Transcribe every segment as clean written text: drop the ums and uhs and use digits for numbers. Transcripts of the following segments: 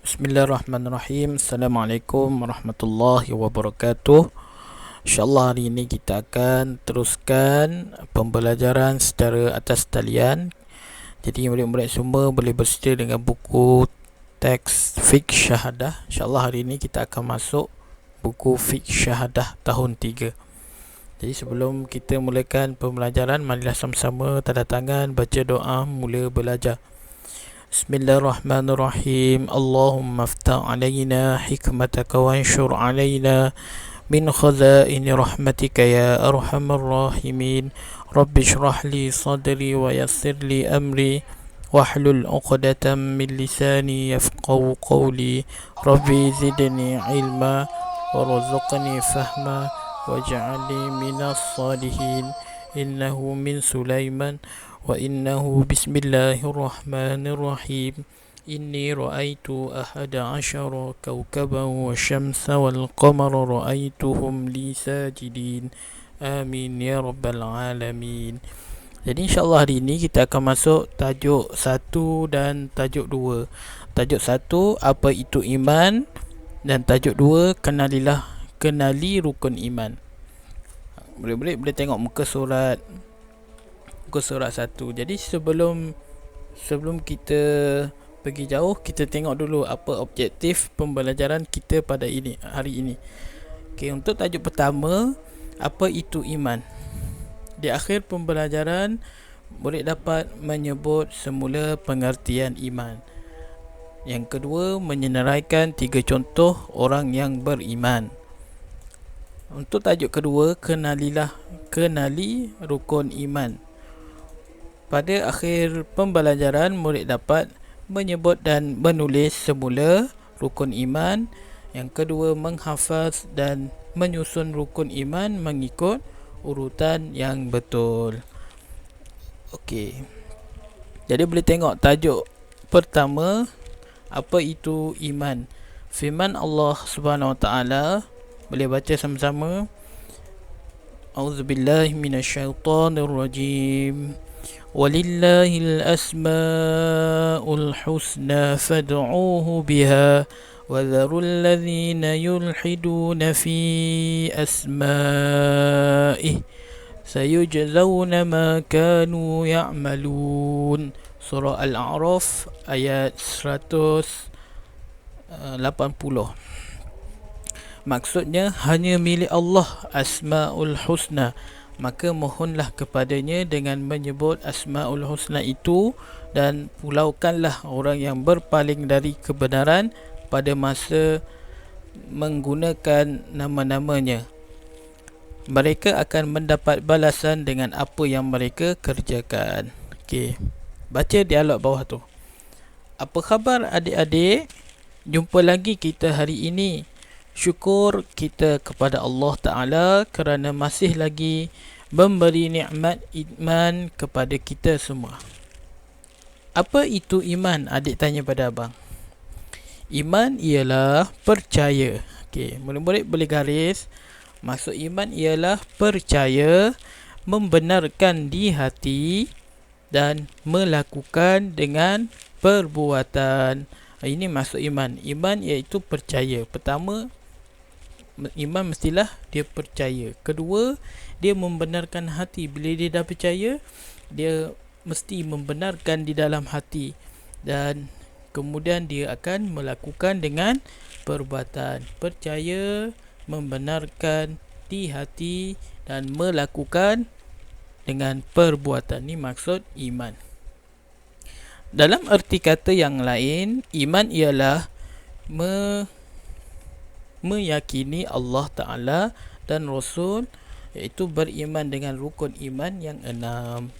Bismillahirrahmanirrahim. Assalamualaikum warahmatullahi wabarakatuh. InsyaAllah hari ini kita akan teruskan pembelajaran secara atas talian. Jadi murid-murid semua boleh bersedia dengan buku teks fiqh syahadah. InsyaAllah hari ini kita akan masuk buku fiqh syahadah tahun 3. Jadi sebelum kita mulakan pembelajaran, marilah sama-sama tanda tangan, baca doa, mula belajar. Bismillahirrahmanirrahim. Allahumma aftah alaina hikmataka wanshur alaina min khazaini rahmatika ya arhamar rahimin. Rabbi shrah li sadri wa yassir li amri wahlul 'uqdatam min lisani yafqahu qawli. Rabbi zidni ilma warzuqni fahma waj'alni minas salihin. Innahu min Sulaiman wa innahu bismillahirrahmanirrahim. Inni ra'aitu ahada asyara kawkaban wa syamsa wal qamara ra'aituhum li sajidin. Amin ya rabbal alamin. Jadi insyaAllah hari ini kita akan masuk tajuk 1 dan tajuk 2. Tajuk 1, apa itu iman? Dan tajuk 2, kenali rukun iman. Murid-murid boleh tengok muka surat 1. Jadi sebelum kita pergi jauh, kita tengok dulu apa objektif pembelajaran kita pada hari ini. Okey, untuk tajuk pertama, apa itu iman? Di akhir pembelajaran, murid dapat menyebut semula pengertian iman. Yang kedua, menyenaraikan 3 contoh orang yang beriman. Untuk tajuk kedua, kenali rukun iman. Pada akhir pembelajaran, murid dapat menyebut dan menulis semula rukun iman. Yang kedua, menghafaz dan menyusun rukun iman mengikut urutan yang betul. Okey. Jadi boleh tengok tajuk pertama, apa itu iman? Firman Allah Subhanahu Wa Taala, boleh baca sama-sama. A'udzubillahi minasyaitonirrajim. Walillahil asmaul husna fad'uuhu biha wa dharul ladzina yulhiduna fi asma'ih sayujzawna ma kanu ya'malun. Surah Al-A'raf ayat 180. Maksudnya hanya milik Allah Asmaul Husna, maka mohonlah kepadanya dengan menyebut Asmaul Husna itu, dan pulaukanlah orang yang berpaling dari kebenaran pada masa menggunakan nama-namanya. Mereka akan mendapat balasan dengan apa yang mereka kerjakan. Okey, baca dialog bawah tu. Apa khabar adik-adik? Jumpa lagi kita hari ini. Syukur kita kepada Allah Ta'ala kerana masih lagi memberi nikmat iman kepada kita semua. Apa itu iman? Adik tanya pada abang. Iman ialah percaya. Okey, murid-murid boleh garis. Maksud iman ialah percaya, membenarkan di hati dan melakukan dengan perbuatan. Ini maksud iman. Iman iaitu percaya. Pertama, iman mestilah dia percaya. Kedua, dia membenarkan hati. Bila dia dah percaya, dia mesti membenarkan di dalam hati, dan kemudian dia akan melakukan dengan perbuatan. Percaya, membenarkan di hati, dan melakukan dengan perbuatan. Ini maksud iman. Dalam erti kata yang lain, iman ialah meyakini Allah Ta'ala dan Rasul, iaitu beriman dengan rukun iman yang 6.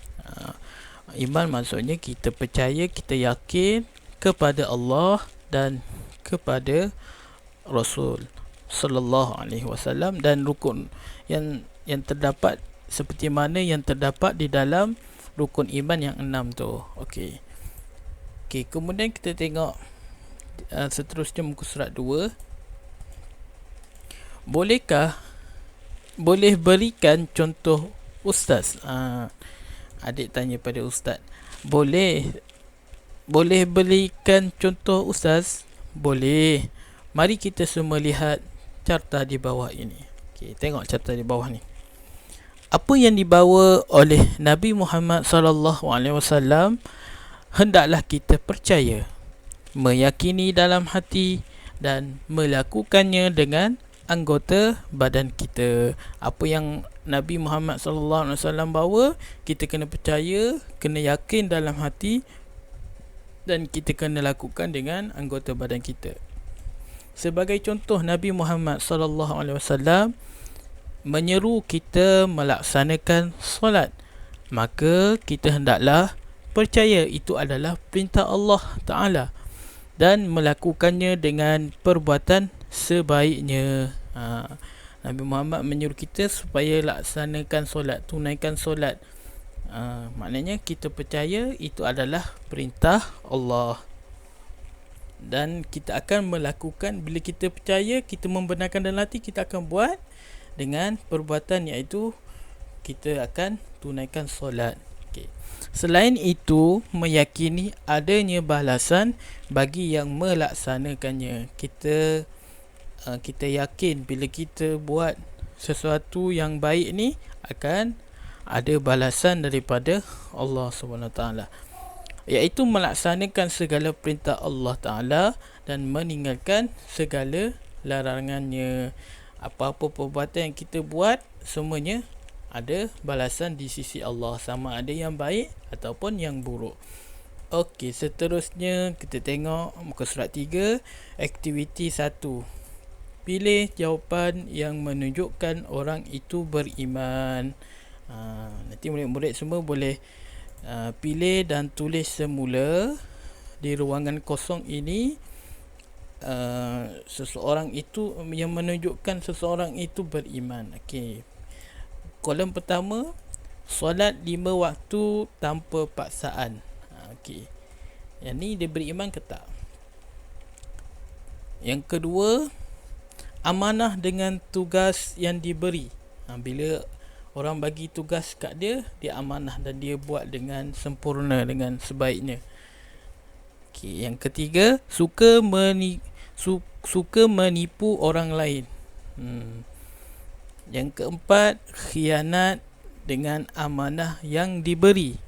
Iman maksudnya kita percaya, kita yakin kepada Allah dan kepada Rasul Sallallahu Alaihi Wasallam, dan rukun yang terdapat seperti mana yang terdapat di dalam rukun iman yang 6 tu. Okey, kemudian kita tengok seterusnya muka surat 2. Boleh berikan contoh ustaz? Adik tanya pada ustaz. Boleh berikan contoh ustaz? Boleh. Mari kita semua lihat carta di bawah ini. Okey, tengok carta di bawah ni. Apa yang dibawa oleh Nabi Muhammad sallallahu alaihi wasallam hendaklah kita percaya, meyakini dalam hati dan melakukannya dengan anggota badan kita. Apa yang Nabi Muhammad sallallahu alaihi wasallam bawa, kita kena percaya, kena yakin dalam hati dan kita kena lakukan dengan anggota badan kita. Sebagai contoh, Nabi Muhammad sallallahu alaihi wasallam menyeru kita melaksanakan solat. Maka kita hendaklah percaya itu adalah perintah Allah Ta'ala dan melakukannya dengan perbuatan sebaiknya. Nabi Muhammad menyuruh kita supaya laksanakan solat, tunaikan solat. Maknanya kita percaya itu adalah perintah Allah dan kita akan melakukan. Bila kita percaya, kita membenarkan dalam hati, kita akan buat dengan perbuatan, iaitu kita akan tunaikan solat. Okay. Selain itu, meyakini adanya balasan bagi yang melaksanakannya. Kita yakin bila kita buat sesuatu yang baik ni akan ada balasan daripada Allah SWT, iaitu melaksanakan segala perintah Allah Ta'ala dan meninggalkan segala larangannya. Apa-apa perbuatan yang kita buat, semuanya ada balasan di sisi Allah, sama ada yang baik ataupun yang buruk. Okey, seterusnya kita tengok muka surat 3, aktiviti 1. Pilih jawapan yang menunjukkan orang itu beriman. Nanti murid-murid semua boleh pilih dan tulis semula di ruangan kosong ini. Seseorang itu yang menunjukkan seseorang itu beriman. Okey. Kolom pertama, solat 5 waktu tanpa paksaan. Okey. Yang ni dia beriman ke tak? Yang kedua, amanah dengan tugas yang diberi. Bila orang bagi tugas kat dia, dia amanah dan dia buat dengan sempurna, dengan sebaiknya. Okey. Yang ketiga, suka menipu orang lain. Yang keempat, khianat dengan amanah yang diberi.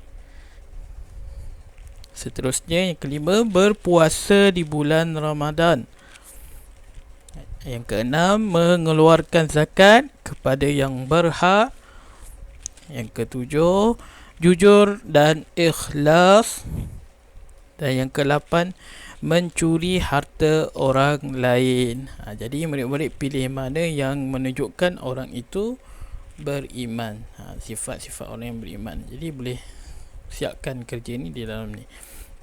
Seterusnya, yang kelima, berpuasa di bulan Ramadan. Yang keenam, mengeluarkan zakat kepada yang berhak. Yang ketujuh, jujur dan ikhlas. Dan yang ke-8, mencuri harta orang lain. Jadi murid-murid pilih mana yang menunjukkan orang itu beriman. Sifat-sifat orang yang beriman. Jadi boleh siapkan kerja ni di dalam ni.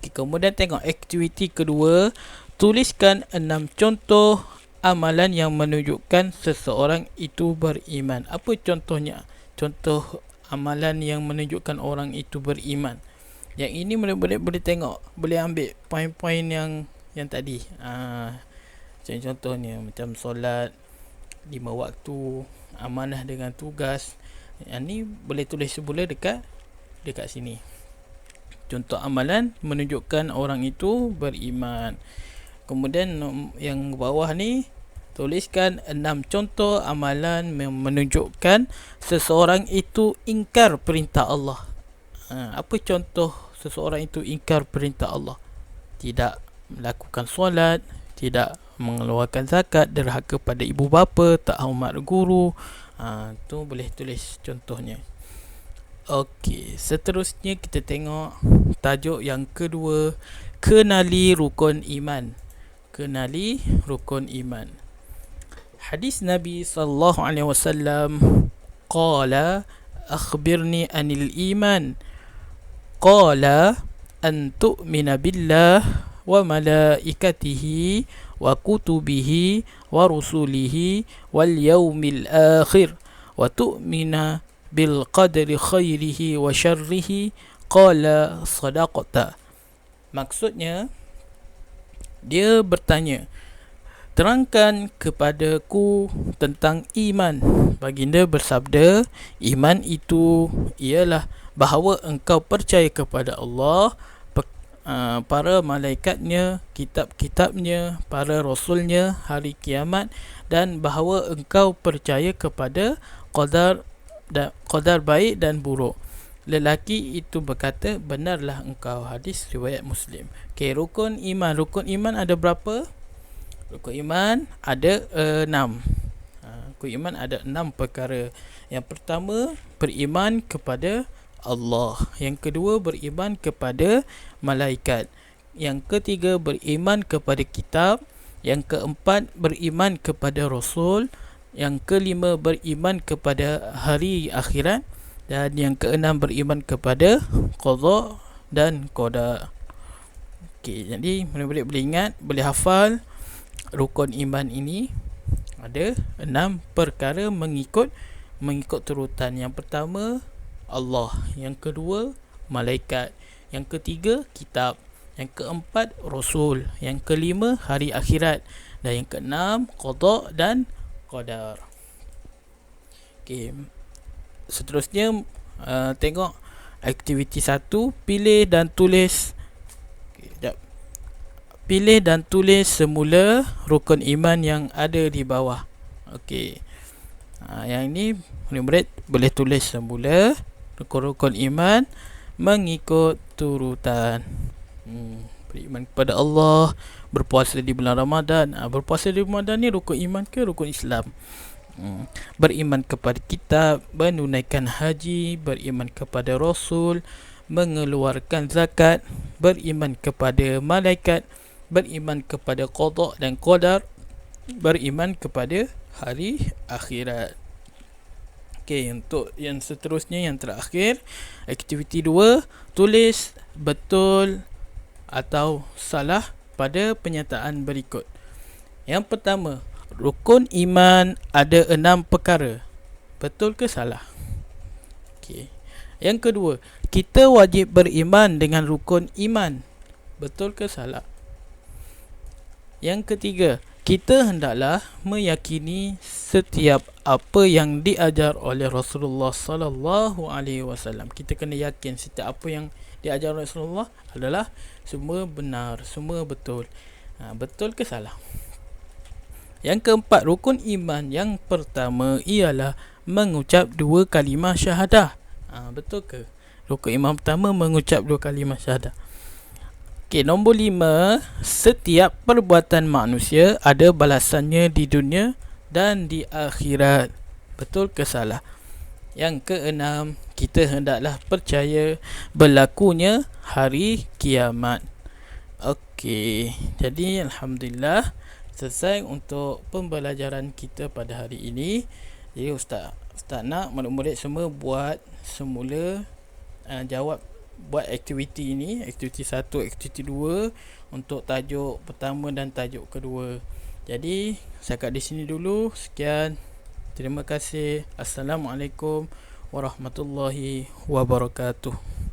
Kemudian tengok aktiviti kedua, tuliskan 6 contoh amalan yang menunjukkan seseorang itu beriman. Apa contohnya? Contoh amalan yang menunjukkan orang itu beriman. Yang ini boleh tengok, boleh ambil poin-poin yang tadi. Contohnya macam solat 5 waktu, amanah dengan tugas. Yang ni boleh tulis semula dekat sini. Contoh amalan menunjukkan orang itu beriman. Kemudian yang bawah ni, tuliskan 6 contoh amalan menunjukkan seseorang itu ingkar perintah Allah. Apa contoh seseorang itu ingkar perintah Allah? Tidak melakukan solat, tidak mengeluarkan zakat, derhaka pada ibu bapa, tak hormat guru. Tu boleh tulis contohnya. Okey, seterusnya kita tengok tajuk yang kedua, kenali rukun iman. Kenali rukun iman. Hadis Nabi sallallahu alaihi wasallam qala akhbirni anil iman. Qala an tu'mina billah wa malaikatihi wa kutubihi wa rusulihi wal yaumil akhir wa tu'mina bil qadri khairihi wa syarrihi. Qala sadaqta. Maksudnya, dia bertanya, terangkan kepadaku tentang iman. Baginda bersabda, iman itu ialah bahawa engkau percaya kepada Allah, para malaikatnya, kitab-kitabnya, para rasulnya, hari kiamat, dan bahawa engkau percaya kepada qadar baik dan buruk. Lelaki itu berkata, benarlah engkau. Hadis riwayat Muslim. Okey, rukun iman ada berapa? Rukun iman ada 6. Rukun iman ada 6 perkara. Yang pertama, beriman kepada Allah. Yang kedua, beriman kepada malaikat. Yang ketiga, beriman kepada kitab. Yang keempat, beriman kepada rasul. Yang kelima, beriman kepada hari akhirat. Dan yang keenam, beriman kepada qada dan qadar. Okey, jadi murid-murid boleh ingat, boleh hafal rukun iman ini ada 6 perkara mengikut turutan. Yang pertama, Allah. Yang kedua, malaikat. Yang ketiga, kitab. Yang keempat, rasul. Yang kelima, hari akhirat. Dan yang keenam, qada dan qadar. Okey, seterusnya tengok aktiviti 1, pilih dan tulis. Pilih dan tulis semula rukun iman yang ada di bawah. Okey. Yang ini murid-murid boleh tulis semula rukun-rukun iman mengikut turutan. Beriman kepada Allah, berpuasa di bulan Ramadan. Berpuasa di bulan Ramadan ni rukun iman ke rukun Islam? Beriman kepada kitab, menunaikan haji, beriman kepada rasul, mengeluarkan zakat, beriman kepada malaikat, beriman kepada qada dan qadar, beriman kepada hari akhirat. Okey, untuk yang seterusnya, yang terakhir, aktiviti 2, tulis betul atau salah pada penyataan berikut. Yang pertama, rukun iman ada 6 perkara. Betul ke salah? Okey. Yang kedua, kita wajib beriman dengan rukun iman. Betul ke salah? Yang ketiga, kita hendaklah meyakini setiap apa yang diajar oleh Rasulullah sallallahu alaihi wasallam. Kita kena yakin setiap apa yang diajar Rasulullah adalah semua benar, semua betul. Betul ke salah? Yang keempat, rukun iman yang pertama ialah mengucap 2 kalimah syahadah. Betul ke? Rukun iman pertama mengucap 2 kalimah syahadah. Okey, nombor 5, setiap perbuatan manusia ada balasannya di dunia dan di akhirat. Betul ke salah? Yang keenam, kita hendaklah percaya berlakunya hari kiamat. Okey, jadi alhamdulillah selesai untuk pembelajaran kita pada hari ini. Jadi Ustaz nak murid-murid semua buat semula, buat aktiviti ini, aktiviti 1, aktiviti 2 untuk tajuk pertama dan tajuk kedua. Jadi saya kat di sini dulu. Sekian. Terima kasih. Assalamualaikum warahmatullahi wabarakatuh.